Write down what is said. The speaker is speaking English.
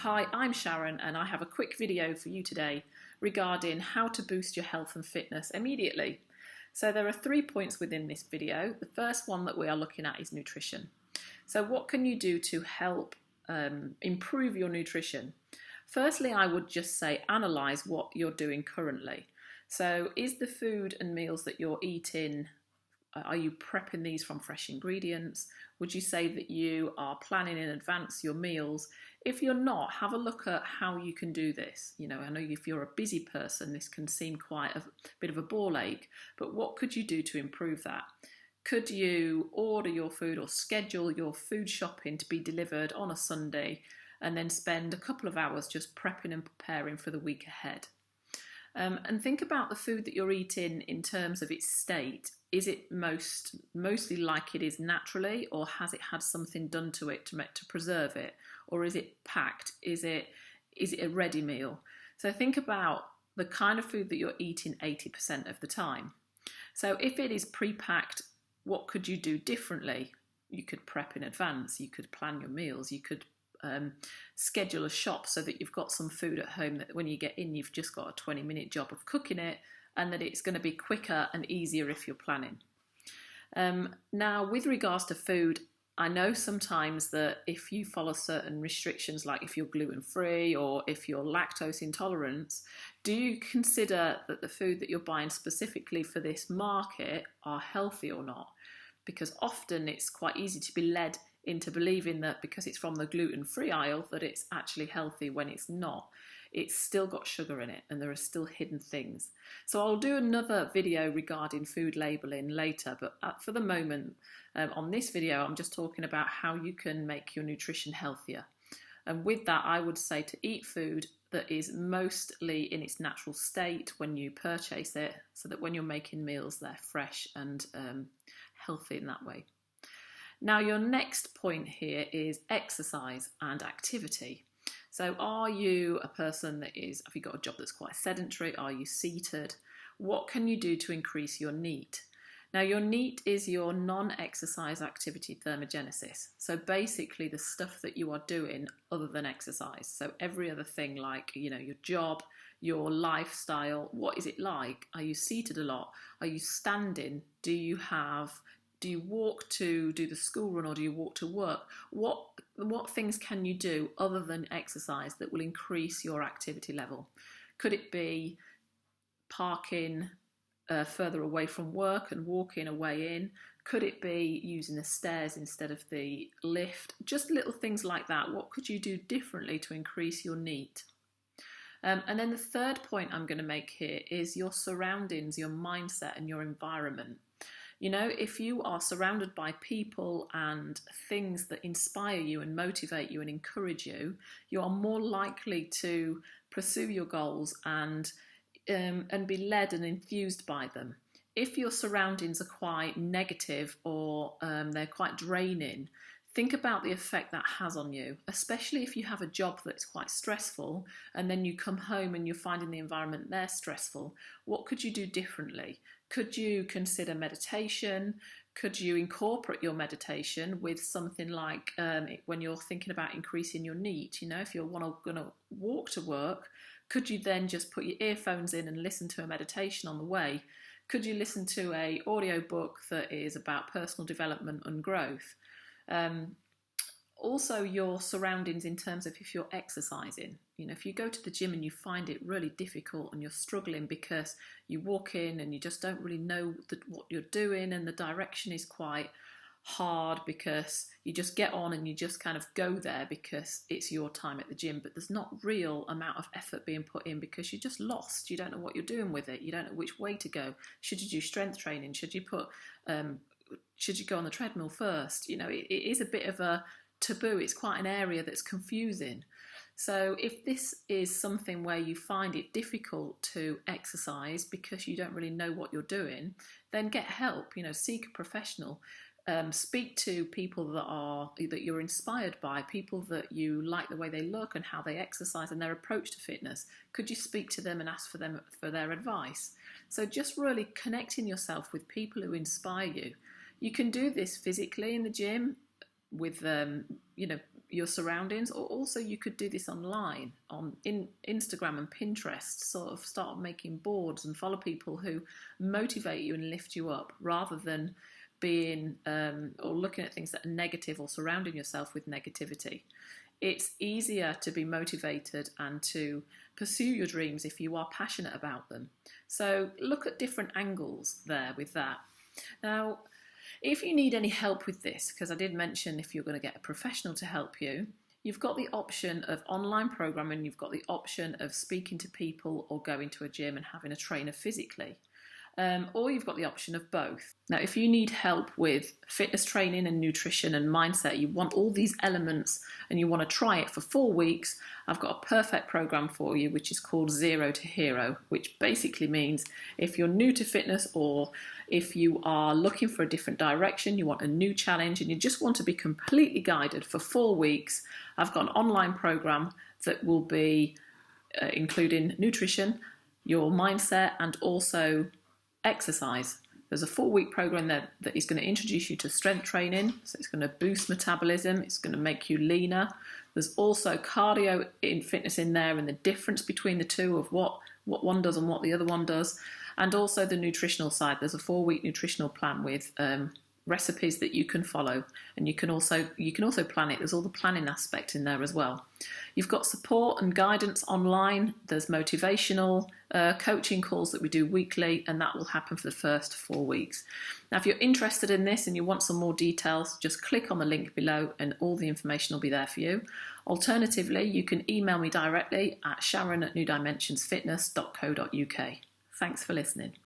Hi, I'm Sharon and I have a quick video for you today regarding how to boost your health and fitness immediately. So there are 3 points within this video. The first one that we are looking at is nutrition. So what can you do to help improve your nutrition? Firstly, I would just say analyse what you're doing currently. So is the food and meals that you're eating, are you prepping these from fresh ingredients? Would you say that you are planning in advance your meals? If you're not, have a look at how you can do this. I know if you're a busy person, this can seem quite a bit of a ball ache, but what could you do to improve that? Could you order your food or schedule your food shopping to be delivered on a Sunday and then spend a couple of hours just prepping and preparing for the week ahead? And think about the food that you're eating in terms of its state. Is it mostly like it is naturally, or has it had something done to it to preserve it? Or is it packed? Is it a ready meal? So think about the kind of food that you're eating 80% of the time. So if it is pre-packed, what could you do differently? You could prep in advance, you could plan your meals, you could schedule a shop so that you've got some food at home that when you get in you've just got a 20-minute job of cooking it, and that it's going to be quicker and easier if you're planning. Now with regards to food, I know sometimes that if you follow certain restrictions, like if you're gluten-free or if you're lactose intolerant, do you consider that the food that you're buying specifically for this market are healthy or not? Because often it's quite easy to be led into believing that because it's from the gluten-free aisle that it's actually healthy when it's not. It's still got sugar in it and there are still hidden things. So I'll do another video regarding food labelling later, but for the moment on this video I'm just talking about how you can make your nutrition healthier. And with that, I would say to eat food that is mostly in its natural state when you purchase it, so that when you're making meals they're fresh and healthy in that way. Now your next point here is exercise and activity. So are you a person have you got a job that's quite sedentary? Are you seated? What can you do to increase your NEAT? Now your NEAT is your non-exercise activity thermogenesis. So basically the stuff that you are doing other than exercise. So every other thing, like your job, your lifestyle, what is it like? Are you seated a lot? Are you standing? Do you walk to do the school run, or do you walk to work? What things can you do other than exercise that will increase your activity level? Could it be parking further away from work and walking a way in? Could it be using the stairs instead of the lift? Just little things like that. What could you do differently to increase your NEAT? And then the third point I'm going to make here is your surroundings, your mindset and your environment. If you are surrounded by people and things that inspire you and motivate you and encourage you, you are more likely to pursue your goals and be led and enthused by them. If your surroundings are quite negative or they're quite draining, think about the effect that has on you, especially if you have a job that's quite stressful and then you come home and you're finding the environment there stressful. What could you do differently? Could you consider meditation? Could you incorporate your meditation with something like when you're thinking about increasing your NEAT? If you're going to walk to work, could you then just put your earphones in and listen to a meditation on the way? Could you listen to an audio book that is about personal development and growth? Also your surroundings in terms of if you're exercising. If you go to the gym and you find it really difficult and you're struggling because you walk in and you just don't really know what you're doing, and the direction is quite hard because you just get on and you just kind of go there because it's your time at the gym, but there's not real amount of effort being put in because you're just lost. You don't know what you're doing with it. You don't know which way to go. Should you do strength training? Should you go on the treadmill first? It is a bit of a taboo. It's quite an area that's confusing. So if this is something where you find it difficult to exercise because you don't really know what you're doing, then get help. Seek a professional. Speak to people that you're inspired by, people that you like the way they look and how they exercise and their approach to fitness. Could you speak to them and ask for their advice? So just really connecting yourself with people who inspire you. You can do this physically in the gym with your surroundings, or also you could do this online on Instagram and Pinterest. Sort of start making boards and follow people who motivate you and lift you up, rather than being or looking at things that are negative or surrounding yourself with negativity. It's easier to be motivated and to pursue your dreams if you are passionate about them. So look at different angles there with that. Now, if you need any help with this, because I did mention if you're going to get a professional to help you, you've got the option of online programming, you've got the option of speaking to people or going to a gym and having a trainer physically. Or you've got the option of both. Now, if you need help with fitness training and nutrition and mindset, you want all these elements and you want to try it for 4 weeks, I've got a perfect program for you, which is called Zero to Hero, which basically means if you're new to fitness, or if you are looking for a different direction, you want a new challenge, and you just want to be completely guided for 4 weeks, I've got an online program that will be including nutrition, your mindset, and also exercise. There's a 4-week program there that is going to introduce you to strength training, so it's going to boost metabolism, it's going to make you leaner. There's also cardio in fitness in there, and the difference between the two of what one does and what the other one does, and also the nutritional side. There's a 4-week nutritional plan with recipes that you can follow, and you can also plan it. There's all the planning aspect in there as well. You've got support and guidance online. There's motivational coaching calls that we do weekly, and that will happen for the first 4 weeks. Now, if you're interested in this and you want some more details, just click on the link below and all the information will be there for you. Alternatively, you can email me directly at sharon@newdimensionsfitness.co.uk. Thanks for listening.